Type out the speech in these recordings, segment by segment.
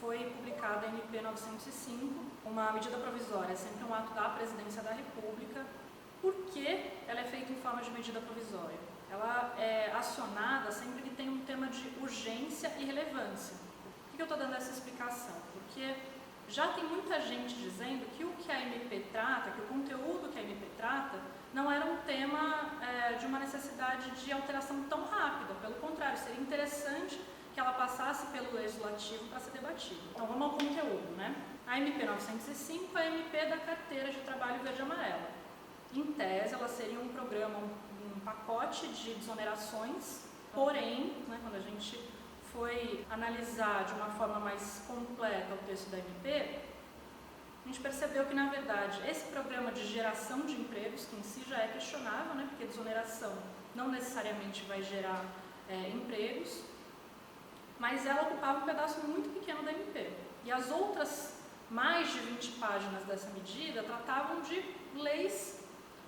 foi publicada a MP 905, uma medida provisória, sempre um ato da Presidência da República. Por que ela é feita em forma de medida provisória? Ela é acionada sempre que tem um tema de urgência e relevância. Por que eu estou dando essa explicação? Porque já tem muita gente dizendo que o que a MP trata, que o conteúdo que a MP trata, não era um tema de uma necessidade de alteração tão rápida. Pelo contrário, seria interessante que ela passasse pelo Legislativo para ser debatida. Então vamos ao conteúdo, né? A MP 905 é a MP da Carteira de Trabalho Verde e Amarela. Em tese, ela seria um programa, um pacote de desonerações, porém, né, quando a gente foi analisar de uma forma mais completa o texto da MP, a gente percebeu que, na verdade, esse programa de geração de empregos, que em si já é questionável, né, porque desoneração não necessariamente vai gerar empregos, mas ela ocupava um pedaço muito pequeno da MP. E as outras mais de 20 páginas dessa medida tratavam de leis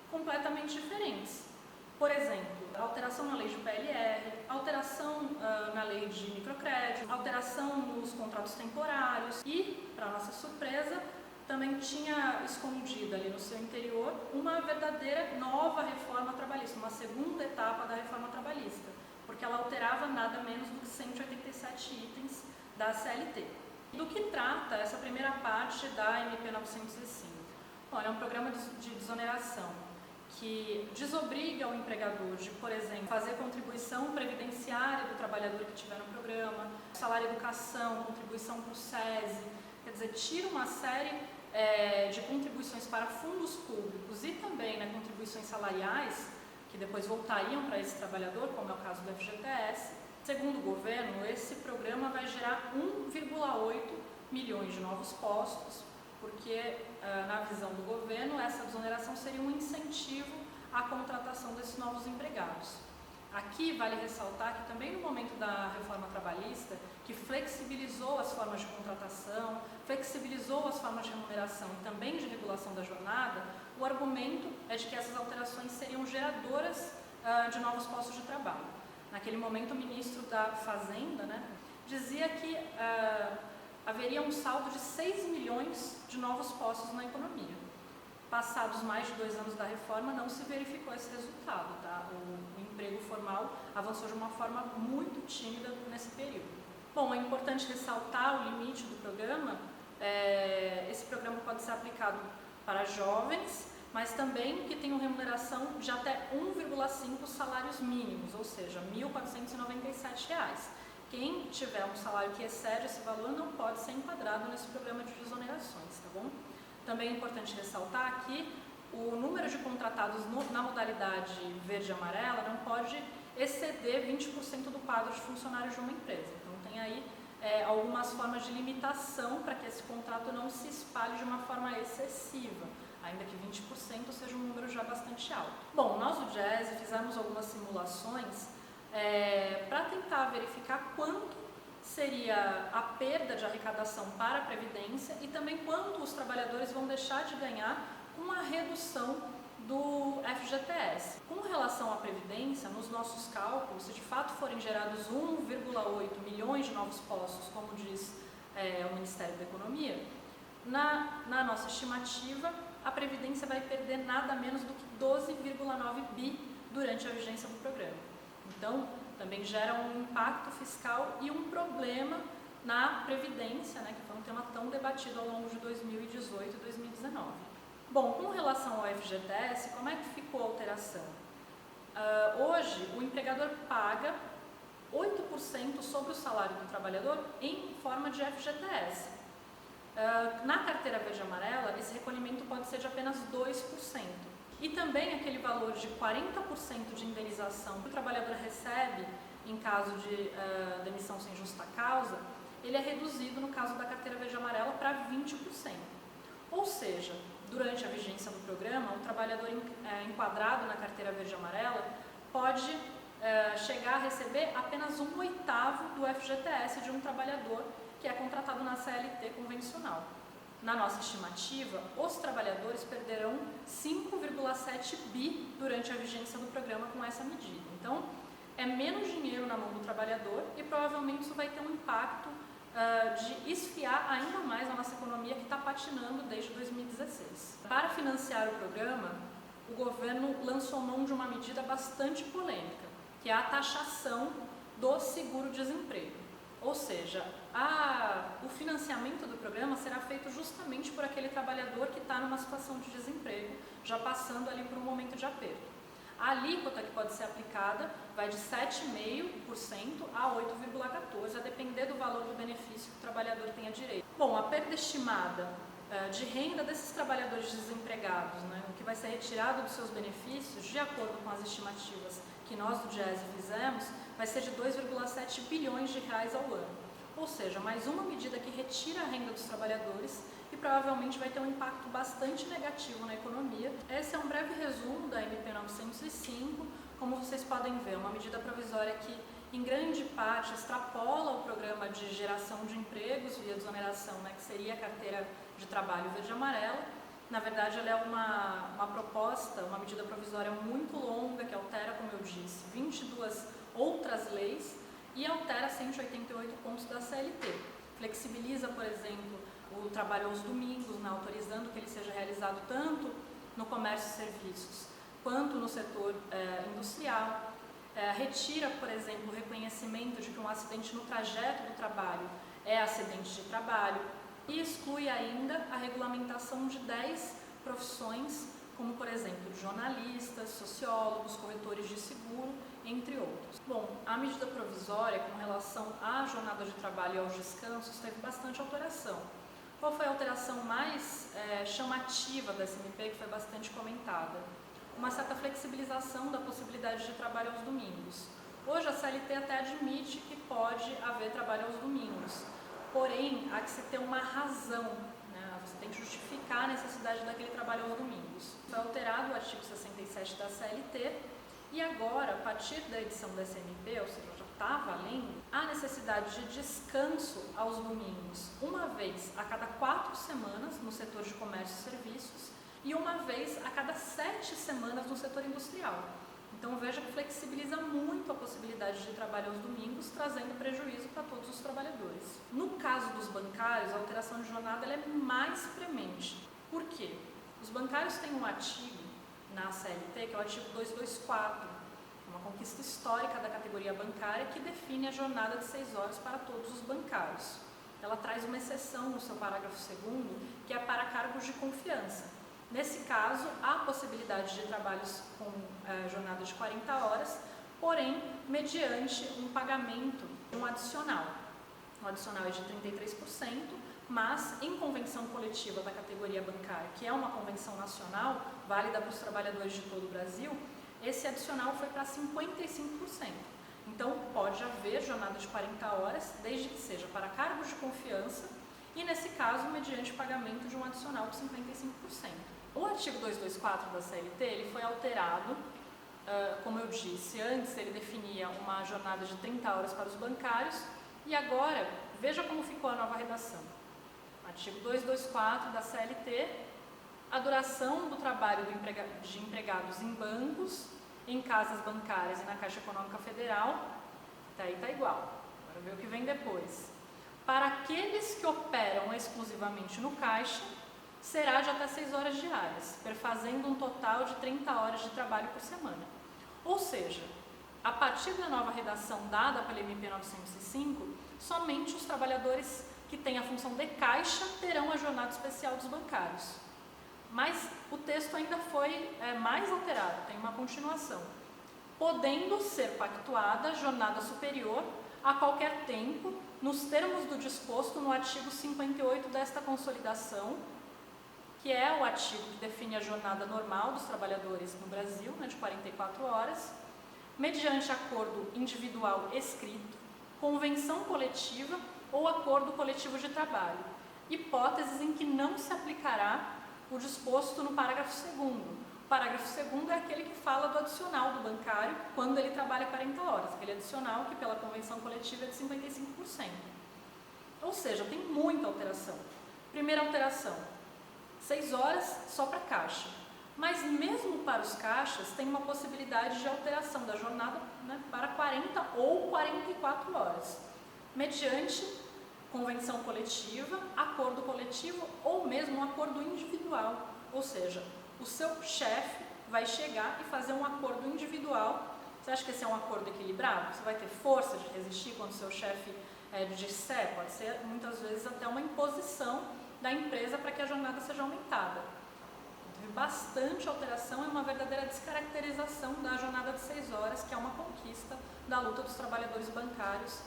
completamente diferentes. Por exemplo, alteração na lei de PLR, alteração na lei de microcrédito, alteração nos contratos temporários e, para nossa surpresa, também tinha escondida ali no seu interior uma verdadeira nova reforma trabalhista, uma segunda etapa da reforma trabalhista, porque ela alterava nada menos do que 187 itens da CLT. Do que trata essa primeira parte da MP 905? Bom, é um programa de desoneração que desobriga o empregador de, por exemplo, fazer contribuição previdenciária do trabalhador que tiver no programa, salário educação, contribuição para o SESI, quer dizer, tira uma série de contribuições para fundos públicos e também, né, contribuições salariais, que depois voltariam para esse trabalhador, como é o caso do FGTS. Segundo o governo, esse programa vai gerar 1,8 milhões de novos postos, porque, na visão do governo, essa desoneração seria um incentivo à contratação desses novos empregados. Aqui vale ressaltar que também no momento da reforma trabalhista, que flexibilizou as formas de contratação, flexibilizou as formas de remuneração e também de regulação da jornada, o argumento é de que essas alterações seriam geradoras de novos postos de trabalho. Naquele momento, o ministro da Fazenda, né, dizia que haveria um saldo de 6 milhões de novos postos na economia. Passados mais de 2 anos da reforma, não se verificou esse resultado. Tá? O emprego formal avançou de uma forma muito tímida nesse período. Bom, é importante ressaltar o limite do programa. Esse programa pode ser aplicado para jovens, mas também que tenham remuneração de até 1,5 salários mínimos, ou seja, R$ 1.497. Quem tiver um salário que excede esse valor não pode ser enquadrado nesse programa de desonerações, tá bom? Também é importante ressaltar que o número de contratados na modalidade verde e amarela não pode exceder 20% do quadro de funcionários de uma empresa. Então tem aí algumas formas de limitação para que esse contrato não se espalhe de uma forma excessiva, ainda que 20% seja um número já bastante alto. Bom, nós do GESE fizemos algumas simulações para tentar verificar quanto seria a perda de arrecadação para a Previdência e também quanto os trabalhadores vão deixar de ganhar com a redução do FGTS. Com relação à Previdência, nos nossos cálculos, se de fato forem gerados 1,8 milhões de novos postos, como diz o Ministério da Economia, na nossa estimativa, a Previdência vai perder nada menos do que 12,9 bi durante a vigência do programa. Então, também gera um impacto fiscal e um problema na Previdência, né, que foi um tema tão debatido ao longo de 2018 e 2019. Bom, com relação ao FGTS, como é que ficou a alteração? Hoje, o empregador paga 8% sobre o salário do trabalhador em forma de FGTS. Na carteira verde e amarela, esse recolhimento pode ser de apenas 2%. E também aquele valor de 40% de indenização que o trabalhador recebe em caso de demissão sem justa causa, ele é reduzido no caso da carteira verde e amarela para 20%. Ou seja, durante a vigência do programa, o trabalhador enquadrado na carteira verde e amarela pode chegar a receber apenas 1/8 do FGTS de um trabalhador que é contratado na CLT convencional. Na nossa estimativa, os trabalhadores perderão 5,7 bi durante a vigência do programa com essa medida. Então, é menos dinheiro na mão do trabalhador e provavelmente isso vai ter um impacto de esfriar ainda mais a nossa economia que está patinando desde 2016. Para financiar o programa, o governo lançou mão de uma medida bastante polêmica, que é a taxação do seguro-desemprego. Ou seja, o financiamento do programa será feito justamente por aquele trabalhador que está numa situação de desemprego, já passando ali por um momento de aperto. A alíquota que pode ser aplicada vai de 7,5% a 8,14%, a depender do valor do benefício que o trabalhador tenha direito. Bom, a perda estimada de renda desses trabalhadores desempregados, o que vai ser retirado dos seus benefícios, de acordo com as estimativas que nós do Diese fizemos, vai ser de 2,7 bilhões de reais ao ano. Ou seja, mais uma medida que retira a renda dos trabalhadores e provavelmente vai ter um impacto bastante negativo na economia. Esse é um breve resumo da MP 905. Como vocês podem ver, uma medida provisória que, em grande parte, extrapola o programa de geração de empregos via desoneração, que seria a carteira de trabalho verde e amarela. Na verdade, ela é uma proposta, uma medida provisória muito longa, que altera, como eu disse, 22 outras leis e altera 188 pontos da CLT. Flexibiliza, por exemplo, o trabalho aos domingos, autorizando que ele seja realizado tanto no comércio e serviços quanto no setor industrial. Retira, por exemplo, o reconhecimento de que um acidente no trajeto do trabalho é acidente de trabalho e exclui ainda a regulamentação de 10 profissões, como, por exemplo, jornalistas, sociólogos, corretores de seguro, entre outros. Bom, a medida provisória com relação à jornada de trabalho e aos descansos teve bastante alteração. Qual foi a alteração mais chamativa dessa MP, que foi bastante comentada? Uma certa flexibilização da possibilidade de trabalho aos domingos. Hoje a CLT até admite que pode haver trabalho aos domingos, porém há que se ter uma razão, você tem que justificar a necessidade daquele trabalho aos domingos. Foi alterado o artigo 67 da CLT e agora, a partir da edição dessa MP, ou seja, já está valendo, há necessidade de descanso aos domingos, uma vez a cada 4 semanas no setor de comércio e serviços e uma vez a cada 7 semanas no setor industrial. Então veja que flexibiliza muito a possibilidade de trabalho aos domingos, trazendo prejuízo para todos os trabalhadores. No caso dos bancários, a alteração de jornada ela é mais premente. Por quê? Os bancários têm um artigo na CLT, que é o artigo 224, uma conquista histórica da categoria bancária que define a jornada de 6 horas para todos os bancários. Ela traz uma exceção no seu parágrafo 2º, que é para cargos de confiança. Nesse caso, há possibilidade de trabalhos com jornada de 40 horas, porém, mediante um pagamento, um adicional. O adicional é de 33%, mas em convenção coletiva da categoria bancária, que é uma convenção nacional, válida para os trabalhadores de todo o Brasil, esse adicional foi para 55%. Então, pode haver jornada de 40 horas, desde que seja para cargos de confiança, e nesse caso, mediante pagamento de um adicional de 55%. O artigo 224 da CLT ele foi alterado, como eu disse, antes ele definia uma jornada de 30 horas para os bancários, e agora, veja como ficou a nova redação. Artigo 224 da CLT, a duração do trabalho de empregados em bancos, em casas bancárias e na Caixa Econômica Federal, até aí está igual. Agora ver o que vem depois. Para aqueles que operam exclusivamente no caixa, será de até 6 horas diárias, perfazendo um total de 30 horas de trabalho por semana. Ou seja, a partir da nova redação dada pela MP 905, somente os trabalhadores que têm a função de caixa terão a jornada especial dos bancários. Mas o texto ainda foi mais alterado, tem uma continuação. Podendo ser pactuada jornada superior a qualquer tempo, nos termos do disposto no artigo 58 desta consolidação, que é o artigo que define a jornada normal dos trabalhadores no Brasil, de 44 horas, mediante acordo individual escrito, convenção coletiva ou acordo coletivo de trabalho, hipóteses em que não se aplicará o disposto no parágrafo 2º. O parágrafo 2º é aquele que fala do adicional do bancário quando ele trabalha 40 horas, aquele adicional que pela convenção coletiva é de 55%. Ou seja, tem muita alteração. Primeira alteração, 6 horas só para caixa. Mas mesmo para os caixas tem uma possibilidade de alteração da jornada para 40 ou 44 horas, mediante convenção coletiva, acordo coletivo ou mesmo um acordo individual. Ou seja, o seu chefe vai chegar e fazer um acordo individual. Você acha que esse é um acordo equilibrado? Você vai ter força de resistir quando o seu chefe disser? Pode ser muitas vezes até uma imposição da empresa para que a jornada seja aumentada. Teve bastante alteração e uma verdadeira descaracterização da jornada de 6 horas, que é uma conquista da luta dos trabalhadores bancários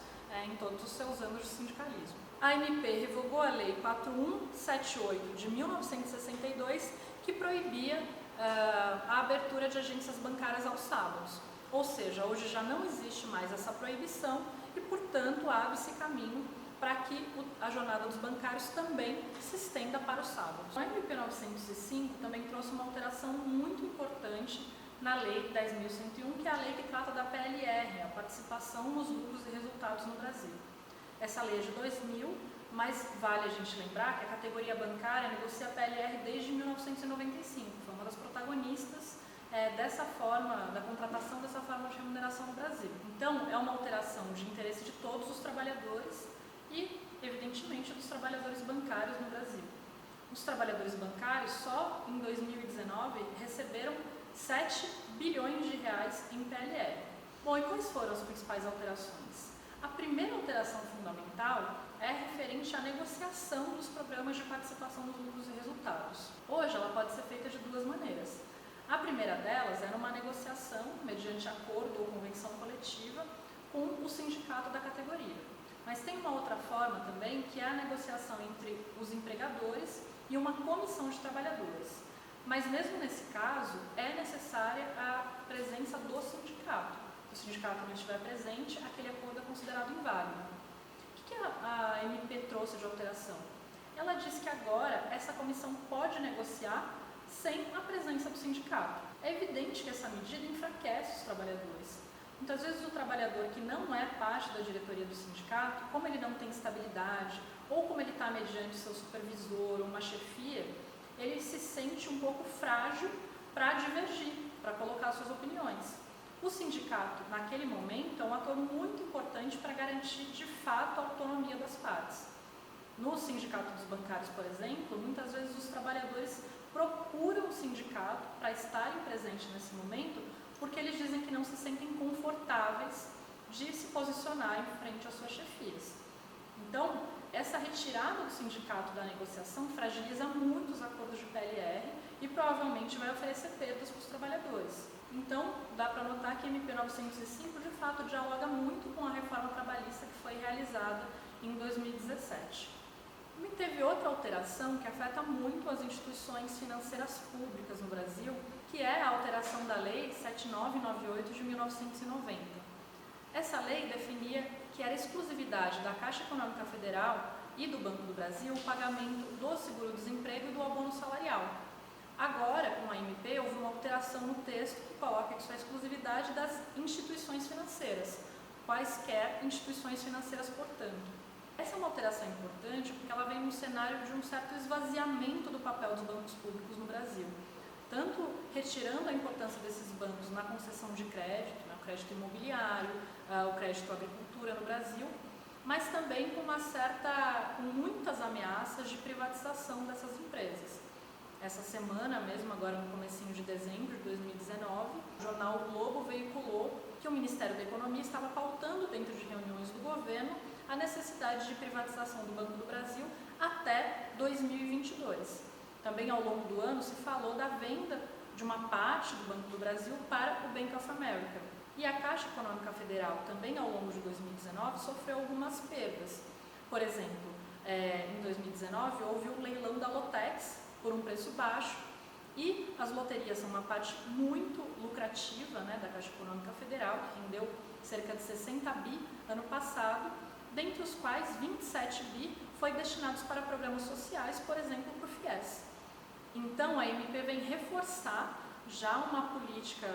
em todos os seus anos de sindicalismo. A MP revogou a Lei 4178 de 1962, que proibia a abertura de agências bancárias aos sábados. Ou seja, hoje já não existe mais essa proibição e, portanto, abre-se caminho para que a jornada dos bancários também se estenda para os sábados. A MP 905 também trouxe uma alteração muito importante na Lei 10.101, que é a lei que trata da PLR, a participação nos lucros e resultados no Brasil. Essa lei é de 2000, mas vale a gente lembrar que a categoria bancária negocia a PLR desde 1995, foi uma das protagonistas dessa forma, da contratação dessa forma de remuneração no Brasil. Então, é uma alteração de interesse de todos os trabalhadores e, evidentemente, dos trabalhadores bancários no Brasil. Os trabalhadores bancários, só em 2019, receberam 7 bilhões de reais em PLR. Bom, e quais foram as principais alterações? A primeira alteração fundamental é referente à negociação dos programas de participação nos lucros e resultados. Hoje, ela pode ser feita de duas maneiras. A primeira delas era uma negociação, mediante acordo ou convenção coletiva, com o sindicato da categoria. Mas tem uma outra forma também, que é a negociação entre os empregadores e uma comissão de trabalhadores. Mas mesmo nesse caso, é necessária a presença do sindicato. Se o sindicato não estiver presente, aquele acordo é considerado inválido. O que a MP trouxe de alteração? Ela diz que agora essa comissão pode negociar sem a presença do sindicato. É evidente que essa medida enfraquece os trabalhadores. Muitas vezes o trabalhador que não é parte da diretoria do sindicato, como ele não tem estabilidade, ou como ele está mediante seu supervisor ou uma chefia, ele se sente um pouco frágil para divergir, para colocar suas opiniões. O sindicato, naquele momento, é um ator muito importante para garantir de fato a autonomia das partes. No sindicato dos bancários, por exemplo, muitas vezes os trabalhadores procuram o sindicato para estarem presentes nesse momento, porque eles dizem que não se sentem confortáveis de se posicionar em frente às suas chefias. Então, essa retirada do sindicato da negociação fragiliza muito os acordos de PLR e provavelmente vai oferecer perdas para os trabalhadores. Então, dá para notar que a MP 905 de fato dialoga muito com a reforma trabalhista que foi realizada em 2017. E teve outra alteração que afeta muito as instituições financeiras públicas no Brasil, que é a alteração da Lei 7998 de 1990. Essa lei definia que era exclusividade da Caixa Econômica Federal e do Banco do Brasil o pagamento do seguro-desemprego e do abono salarial. Agora, com a MP, houve uma alteração no texto que coloca que isso é exclusividade das instituições financeiras, quaisquer instituições financeiras, portanto. Essa é uma alteração importante porque ela vem no cenário de um certo esvaziamento do papel dos bancos públicos no Brasil, tanto retirando a importância desses bancos na concessão de crédito, o crédito imobiliário, o crédito à agricultura no Brasil, mas também com muitas ameaças de privatização dessas empresas. Essa semana mesmo, agora no comecinho de dezembro de 2019, o jornal O Globo veiculou que o Ministério da Economia estava pautando dentro de reuniões do governo a necessidade de privatização do Banco do Brasil até 2022. Também ao longo do ano se falou da venda de uma parte do Banco do Brasil para o Bank of America. E a Caixa Econômica Federal, também ao longo de 2019, sofreu algumas perdas. Por exemplo, em 2019 houve um leilão da Lotex por um preço baixo e as loterias são uma parte muito lucrativa, da Caixa Econômica Federal, que rendeu cerca de 60 bi ano passado, dentre os quais 27 bi foi destinados para programas sociais, por exemplo, para o FIES. Então, a MP vem reforçar já uma política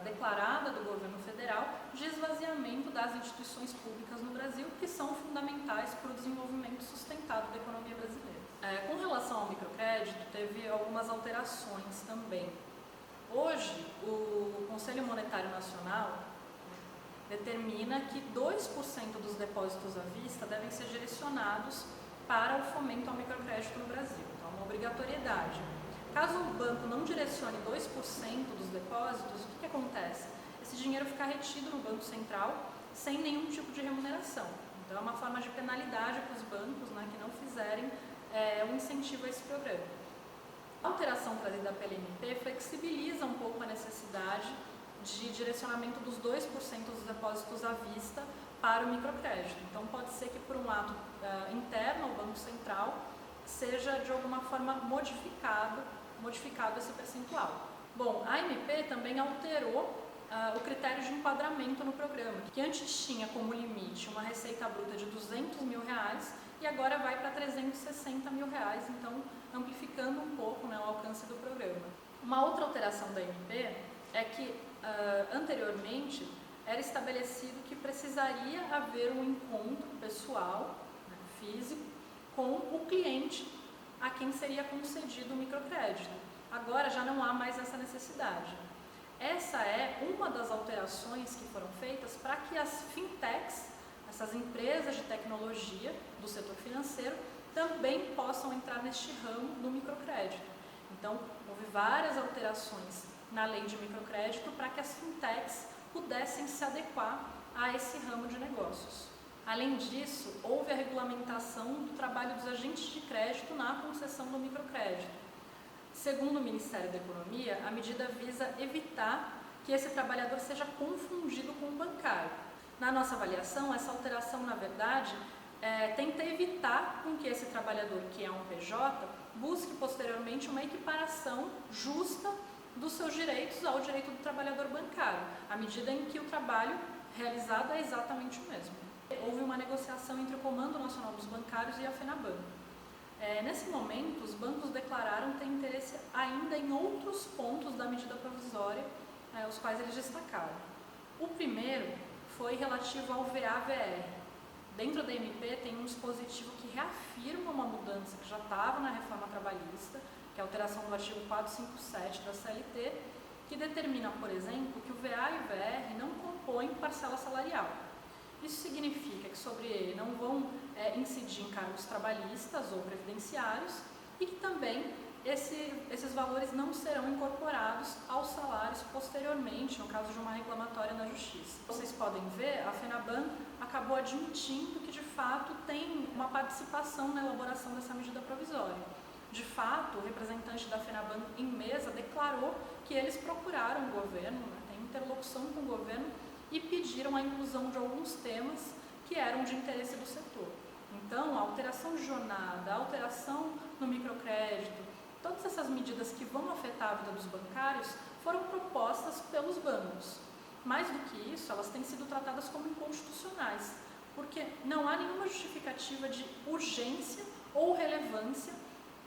declarada do governo federal de esvaziamento das instituições públicas no Brasil, que são fundamentais para o desenvolvimento sustentado da economia brasileira. Com relação ao microcrédito, teve algumas alterações também. Hoje, o Conselho Monetário Nacional determina que 2% dos depósitos depósitos à vista devem ser direcionados para o fomento ao microcrédito no Brasil. Então, é uma obrigatoriedade. Caso o banco não direcione 2% dos depósitos, o que acontece? Esse dinheiro fica retido no Banco Central sem nenhum tipo de remuneração. Então, é uma forma de penalidade para os bancos, né, que não fizerem um incentivo a esse programa. A alteração trazida pela MP flexibiliza um pouco a necessidade de direcionamento dos 2% dos depósitos à vista para o microcrédito. Então, pode ser que por um ato interno ao Banco Central seja de alguma forma modificado esse percentual. Bom, a MP também alterou o critério de enquadramento no programa, que antes tinha como limite uma receita bruta de R$200 mil e agora vai para R$360 mil, então amplificando um pouco, né, o alcance do programa. Uma outra alteração da MP é que anteriormente era estabelecido que precisaria haver um encontro pessoal, né, físico, com o cliente a quem seria concedido o microcrédito. Agora já não há mais essa necessidade. Essa é uma das alterações que foram feitas para que as fintechs, essas empresas de tecnologia do setor financeiro, também possam entrar neste ramo do microcrédito. Então, houve várias alterações na lei de microcrédito para que as fintechs pudessem se adequar a esse ramo de negócios. Além disso, houve a regulamentação do trabalho dos agentes de crédito na concessão do microcrédito. Segundo o Ministério da Economia, a medida visa evitar que esse trabalhador seja confundido com o bancário. Na nossa avaliação, essa alteração, na verdade, tenta evitar com que esse trabalhador, que é um PJ, busque posteriormente uma equiparação justa dos seus direitos ao direito do trabalhador bancário, à medida em que o trabalho realizado é exatamente o mesmo. Houve uma negociação entre o Comando Nacional dos Bancários e a FENABAN. Nesse momento, os bancos declararam ter interesse ainda em outros pontos da medida provisória, os quais eles destacaram. O primeiro foi relativo ao VA/VR. Dentro da MP tem um dispositivo que reafirma uma mudança que já estava na reforma trabalhista, que é a alteração do artigo 457 da CLT, que determina, por exemplo, que o VA e o VR não compõem parcela salarial. Isso significa que sobre ele não vão incidir encargos trabalhistas ou previdenciários e que também esses valores não serão incorporados aos salários posteriormente, no caso de uma reclamatória na Justiça. Vocês podem ver, a FENABAN acabou admitindo que de fato tem uma participação na elaboração dessa medida provisória. De fato, o representante da FENABAN em mesa declarou que eles procuraram o governo, né, tem interlocução com o governo, e pediram a inclusão de alguns temas que eram de interesse do setor. Então, a alteração de jornada, a alteração no microcrédito, todas essas medidas que vão afetar a vida dos bancários foram propostas pelos bancos. Mais do que isso, elas têm sido tratadas como inconstitucionais, porque não há nenhuma justificativa de urgência ou relevância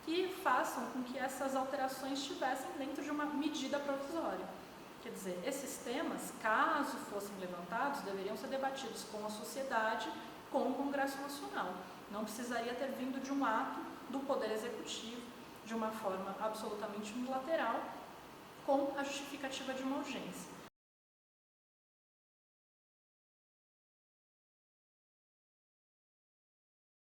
que façam com que essas alterações estivessem dentro de uma medida provisória. Quer dizer, esses temas, caso fossem levantados, deveriam ser debatidos com a sociedade, com o Congresso Nacional. Não precisaria ter vindo de um ato do Poder Executivo, de uma forma absolutamente unilateral, com a justificativa de uma urgência.